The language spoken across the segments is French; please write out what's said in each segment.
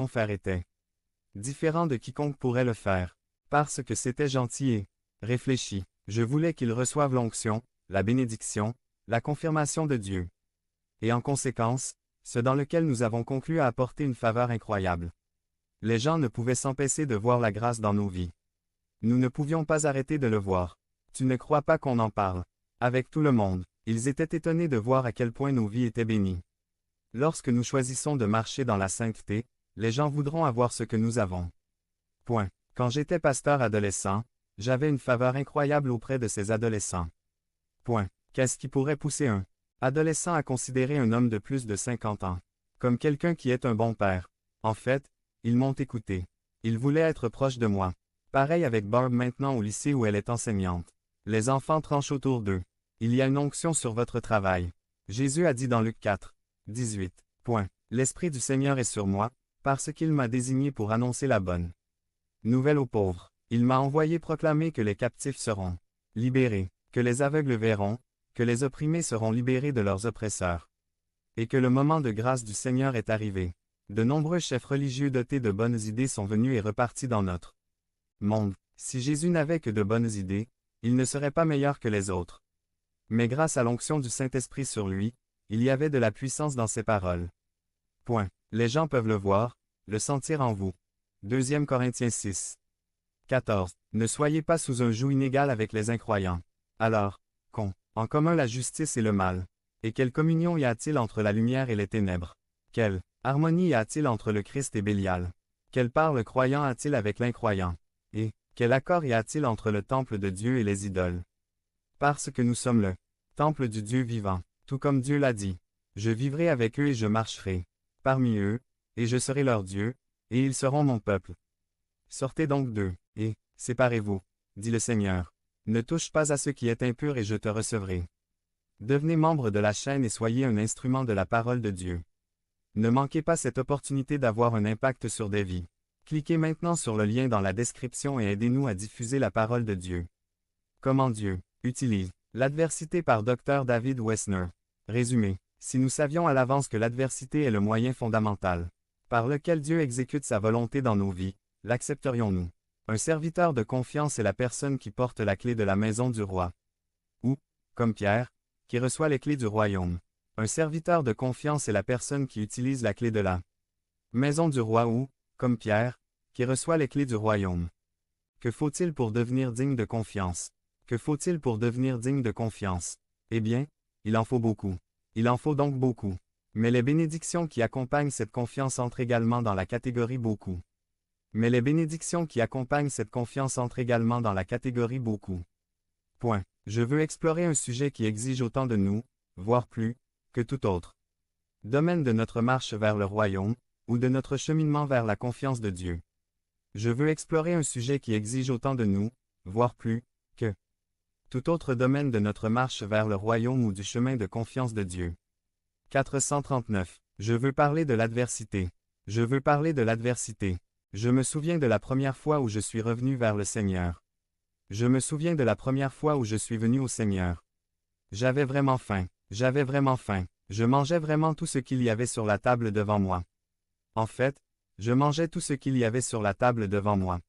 faire était différent de quiconque pourrait le faire, parce que c'était gentil et réfléchi. Je voulais qu'il reçoive l'onction, la bénédiction, la confirmation de Dieu. Et en conséquence, ce dans lequel nous avons conclu a apporté une faveur incroyable. Les gens ne pouvaient s'empêcher de voir la grâce dans nos vies. Nous ne pouvions pas arrêter de le voir. Tu ne crois pas qu'on en parle? Avec tout le monde, ils étaient étonnés de voir à quel point nos vies étaient bénies. Lorsque nous choisissons de marcher dans la sainteté, les gens voudront avoir ce que nous avons. Point. Quand j'étais pasteur adolescent, j'avais une faveur incroyable auprès de ces adolescents. Point. Qu'est-ce qui pourrait pousser un adolescent à considérer un homme de plus de 50 ans comme quelqu'un qui est un bon père? En fait, ils m'ont écouté. Ils voulaient être proches de moi. Pareil avec Barb maintenant au lycée où elle est enseignante. Les enfants tranchent autour d'eux. Il y a une onction sur votre travail. Jésus a dit dans Luc 4, 18. Point. L'Esprit du Seigneur est sur moi, parce qu'il m'a désigné pour annoncer la bonne nouvelle aux pauvres. Il m'a envoyé proclamer que les captifs seront libérés, que les aveugles verront, que les opprimés seront libérés de leurs oppresseurs. Et que le moment de grâce du Seigneur est arrivé. De nombreux chefs religieux dotés de bonnes idées sont venus et repartis dans notre monde. Si Jésus n'avait que de bonnes idées, il ne serait pas meilleur que les autres. Mais grâce à l'onction du Saint-Esprit sur lui, il y avait de la puissance dans ses paroles. Point. Les gens peuvent le voir, le sentir en vous. 2 Corinthiens 6. 14. Ne soyez pas sous un joug inégal avec les incroyants. Alors, qu'ont en commun la justice et le mal? Et quelle communion y a-t-il entre la lumière et les ténèbres? Quelle harmonie y a-t-il entre le Christ et Bélial? Quelle part le croyant a-t-il avec l'incroyant? Et quel accord y a-t-il entre le temple de Dieu et les idoles? Parce que nous sommes le temple du Dieu vivant, tout comme Dieu l'a dit. Je vivrai avec eux et je marcherai parmi eux, et je serai leur Dieu, et ils seront mon peuple. Sortez donc d'eux, et séparez-vous, dit le Seigneur. Ne touche pas à ce qui est impur et je te recevrai. Devenez membre de la chaîne et soyez un instrument de la parole de Dieu. Ne manquez pas cette opportunité d'avoir un impact sur des vies. Cliquez maintenant sur le lien dans la description et aidez-nous à diffuser la parole de Dieu. Comment Dieu utilise l'adversité par Dr. David Wessner. Résumé. Si nous savions à l'avance que l'adversité est le moyen fondamental par lequel Dieu exécute sa volonté dans nos vies, l'accepterions-nous? Un serviteur de confiance est la personne qui porte la clé de la maison du roi. Ou, comme Pierre, qui reçoit les clés du royaume. Un serviteur de confiance est la personne qui utilise la clé de la maison du roi ou, comme Pierre, qui reçoit les clés du royaume. Que faut-il pour devenir digne de confiance? Que faut-il pour devenir digne de confiance? Eh bien, il en faut beaucoup. Il en faut donc beaucoup. Mais les bénédictions qui accompagnent cette confiance entrent également dans la catégorie beaucoup. Mais les bénédictions qui accompagnent cette confiance entrent également dans la catégorie beaucoup. Point. Je veux explorer un sujet qui exige autant de nous, voire plus, que tout autre domaine de notre marche vers le royaume, ou de notre cheminement vers la confiance de Dieu. Je veux explorer un sujet qui exige autant de nous, voire plus, que tout autre domaine de notre marche vers le royaume ou du chemin de confiance de Dieu. 439. Je veux parler de l'adversité. Je veux parler de l'adversité. Je me souviens de la première fois où je suis revenu vers le Seigneur. Je me souviens de la première fois où je suis venu au Seigneur. J'avais vraiment faim. J'avais vraiment faim. Je mangeais vraiment tout ce qu'il y avait sur la table devant moi. En fait, je mangeais tout ce qu'il y avait sur la table devant moi.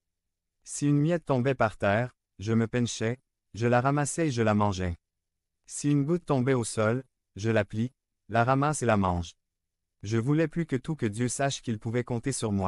Si une miette tombait par terre, je me penchais, je la ramassais et je la mangeais. Si une goutte tombait au sol, je la plie, la ramasse et la mange. Je voulais plus que tout que Dieu sache qu'il pouvait compter sur moi.